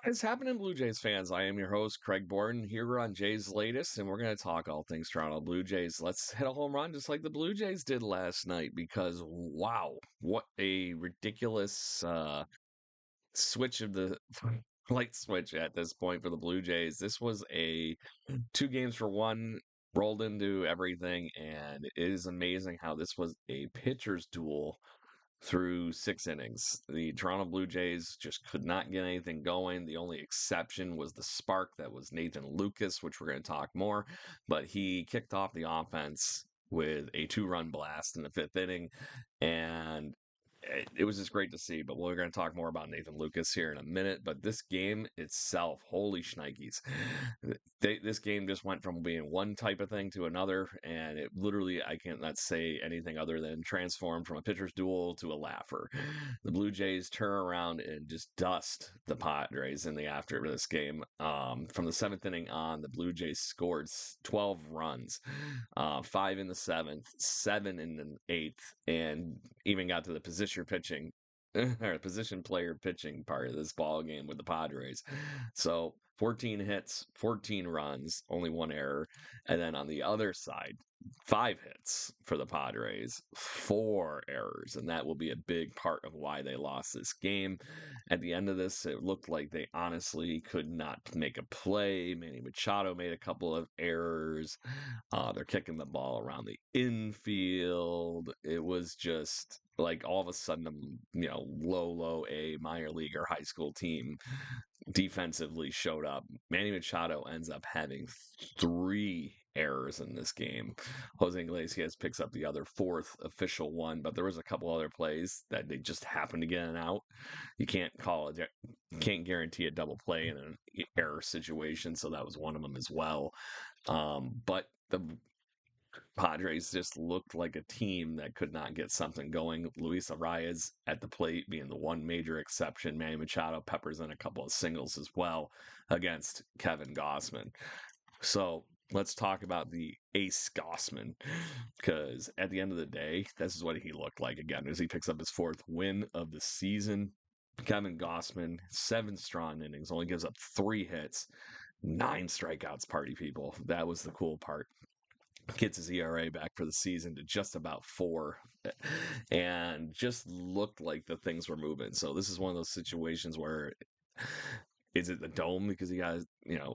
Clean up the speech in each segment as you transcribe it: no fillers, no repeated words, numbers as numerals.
What is happening, Blue Jays fans? I am your host, Craig Borden, here on Jays Latest, and we're going to talk all things Toronto Blue Jays. Let's hit a home run just like the Blue Jays did last night because, wow, what a ridiculous switch of the light switch at this point for the Blue Jays. This was a two games for one, rolled into everything, and it is amazing how this was a pitcher's duel through 6 innings. The Toronto Blue Jays just could not get anything going. The only exception was the spark that was Nathan Lucas, which we're going to talk more. But he kicked off the offense with a 2-run blast in the fifth inning, and it was just great to see. But we're going to talk more about Nathan Lucas here in a minute. But this game itself, holy shnikes. This game just went from being one type of thing to another, and it literally, I can't not say anything other than transformed from a pitcher's duel to a laugher. The Blue Jays turn around and just dust the Padres in the after this game. From the seventh inning on, the Blue Jays scored 12 runs, five in the seventh, seven in the eighth, and even got to the position pitching or position player pitching part of this ball game with the Padres. So 14 hits, 14 runs, only one error. And then on the other side, 5 hits for the Padres, 4 errors. And that will be a big part of why they lost this game. At the end of this, it looked like they honestly could not make a play. Manny Machado made a couple of errors. They're kicking the ball around the infield. It was just like all of a sudden, low A minor league or high school team defensively showed up. Manny Machado ends up having 3 errors in this game. Jose Iglesias picks up the other fourth official one, but there was a couple other plays that they just happened to get out. You can't call it, you can't guarantee a double play in an error situation, so that was one of them as well. But the Padres just looked like a team that could not get something going. Luis Arias at the plate being the one major exception. Manny Machado peppers in a couple of singles as well against Kevin Gossman. So let's talk about the ace Gossman, because at the end of the day, this is what he looked like again as he picks up his fourth win of the season. Kevin Gossman, 7 strong innings, only gives up 3 hits, 9 strikeouts, party people. That was the cool part. Gets his ERA back for the season to just about 4 and just looked like the things were moving. So this is one of those situations where is it the dome because he got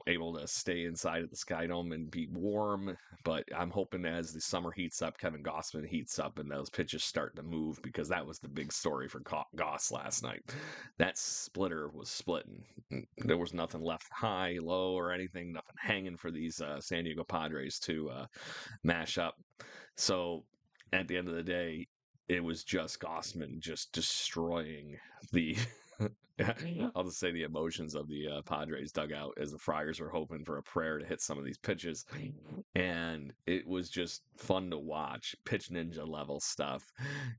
able to stay inside of the Sky Dome and be warm? But I'm hoping as the summer heats up, Kevin Gossman heats up, and those pitches start to move because that was the big story for Goss last night. That splitter was splitting. There was nothing left high, low, or anything, nothing hanging for these San Diego Padres to mash up. So at the end of the day, it was just Gossman just destroying the I'll just say the emotions of the Padres dugout as the Friars were hoping for a prayer to hit some of these pitches. And it was just fun to watch, pitch ninja level stuff.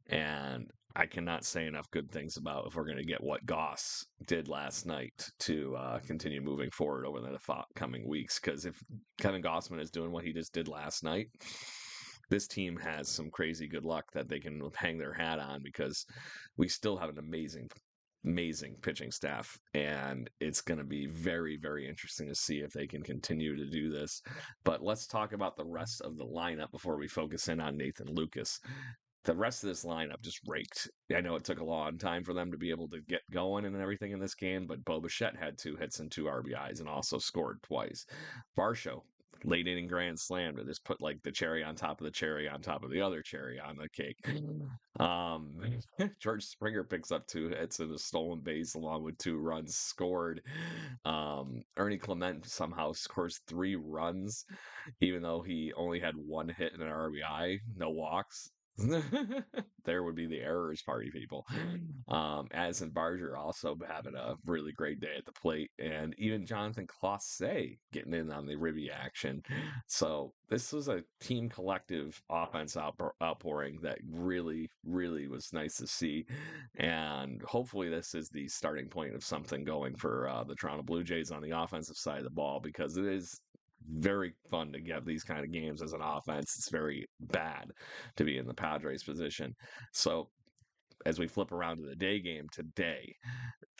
And I cannot say enough good things about if we're going to get what Goss did last night to continue moving forward over the coming weeks. Because if Kevin Gossman is doing what he just did last night, this team has some crazy good luck that they can hang their hat on because we still have an amazing pitching staff, and it's going to be very, very interesting to see if they can continue to do this. But let's talk about the rest of the lineup before we focus in on Nathan Lucas. The rest of this lineup just raked. I know it took a long time for them to be able to get going and everything in this game, but Bo Bichette had 2 hits and 2 RBIs and also scored twice. Varsho, late inning grand slam to just put like the cherry on top of the cherry on top of the other cherry on the cake. Um, George Springer picks up 2 hits and a stolen base along with 2 runs scored. Ernie Clement somehow scores 3 runs, even though he only had 1 hit and an RBI, no walks. There would be the errors, party people. Addison Barger also having a really great day at the plate, and even Jonathan Clase getting in on the ribby action. So this was a team collective offense outpouring that really, really was nice to see, and hopefully this is the starting point of something going for the Toronto Blue Jays on the offensive side of the ball, because it is very fun to get these kind of games as an offense. It's very bad to be in the Padres position. So as we flip around to the day game today,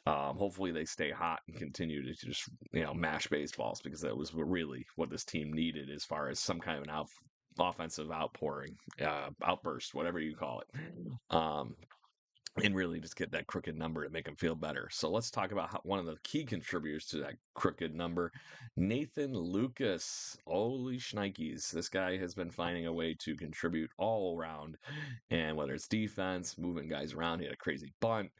Hopefully they stay hot and continue to just mash baseballs, because that was really what this team needed as far as some kind of an offensive outpouring, outburst, whatever you call it. And really just get that crooked number to make them feel better. So let's talk about one of the key contributors to that crooked number, Nathan Lucas. Holy shnikes. This guy has been finding a way to contribute all around, and whether it's defense, moving guys around, he had a crazy bunt,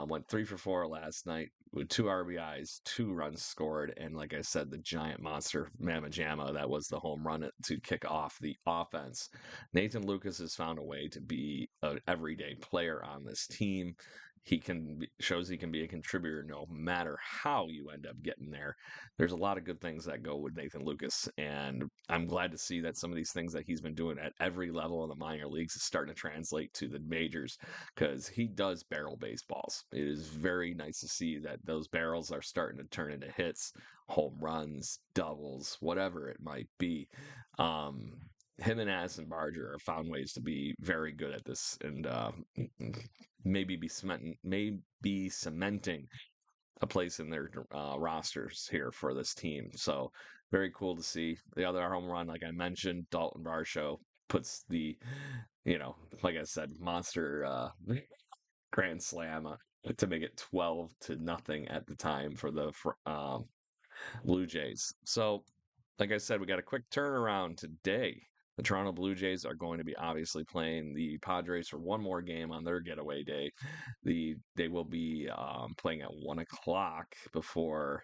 went 3 for 4 last night with 2 RBIs, 2 runs scored, and like I said, the giant monster Mamma Jamma that was the home run to kick off the offense. Nathan Lucas has found a way to be an everyday player on this team. Shows he can be a contributor no matter how you end up getting there. There's a lot of good things that go with Nathan Lucas, and I'm glad to see that some of these things that he's been doing at every level in the minor leagues is starting to translate to the majors, because he does barrel baseballs. It is very nice to see that those barrels are starting to turn into hits, home runs, doubles, whatever it might be. Um, Him and Addison Barger have found ways to be very good at this, and maybe cementing a place in their rosters here for this team. So very cool to see. The other home run, like I mentioned, Dalton Varsho puts the, like I said, monster grand slam to make it 12-0 at the time for the Blue Jays. So, like I said, we got a quick turnaround today. The Toronto Blue Jays are going to be obviously playing the Padres for one more game on their getaway day. They will be playing at 1 o'clock before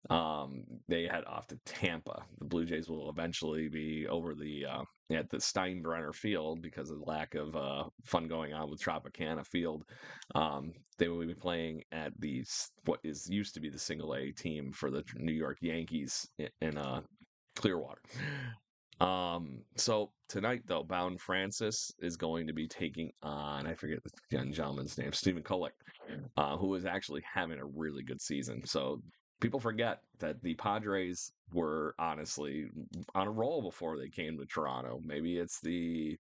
they head off to Tampa. The Blue Jays will eventually be over at the Steinbrenner Field because of the lack of fun going on with Tropicana Field. They will be playing at what is used to be the Single A team for the New York Yankees in Clearwater. So tonight, though, Bound Francis is going to be taking on, I forget the young gentleman's name, Stephen Kolek, who is actually having a really good season. So people forget that the Padres were honestly on a roll before they came to Toronto. Maybe it's the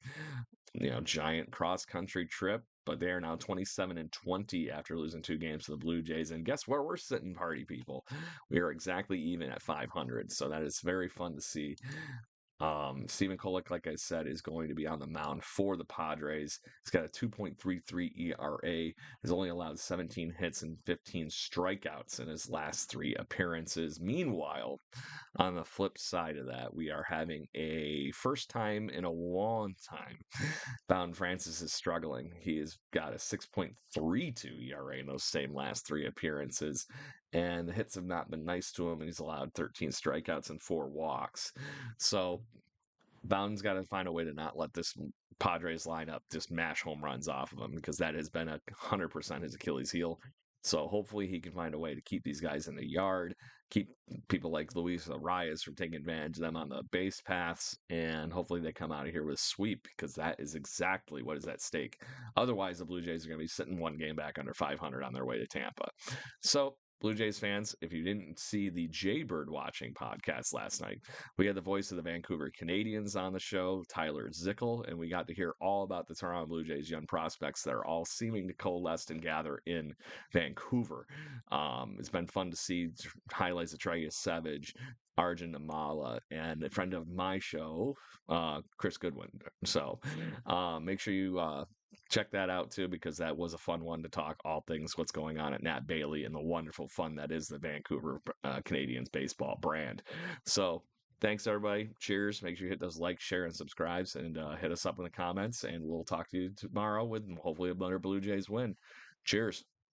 giant cross country trip, but they are now 27-20 after losing 2 games to the Blue Jays. And guess where we're sitting, party people? We are exactly even at 500. So that is very fun to see. Stephen Kolek, like I said, is going to be on the mound for the Padres. He's got a 2.33 ERA. Has only allowed 17 hits and 15 strikeouts in his last 3 appearances. Meanwhile, on the flip side of that, we are having a first time in a long time. Bound Francis is struggling. He has got a 6.32 ERA in those same last 3 appearances, and the hits have not been nice to him, and he's allowed 13 strikeouts and 4 walks. So Bound's got to find a way to not let this Padres lineup just mash home runs off of him, because that has been 100% his Achilles heel. So hopefully he can find a way to keep these guys in the yard, keep people like Luis Arias from taking advantage of them on the base paths, and hopefully they come out of here with a sweep, because that is exactly what is at stake. Otherwise, the Blue Jays are going to be sitting 1 game back under 500 on their way to Tampa. So Blue Jays fans, if you didn't see the Jaybird Watching podcast last night, we had the voice of the Vancouver Canadians on the show, Tyler Zickel, and we got to hear all about the Toronto Blue Jays young prospects that are all seeming to coalesce and gather in Vancouver. It's been fun to see highlights of Trey Savage, Arjun Amala, and a friend of my show, Chris Goodwin. So make sure you check that out too, because that was a fun one to talk all things what's going on at Nat Bailey and the wonderful fun that is the Vancouver Canadians baseball brand. So thanks everybody. Cheers. Make sure you hit those like, share, and subscribes, and hit us up in the comments, and we'll talk to you tomorrow with hopefully another Blue Jays win. Cheers.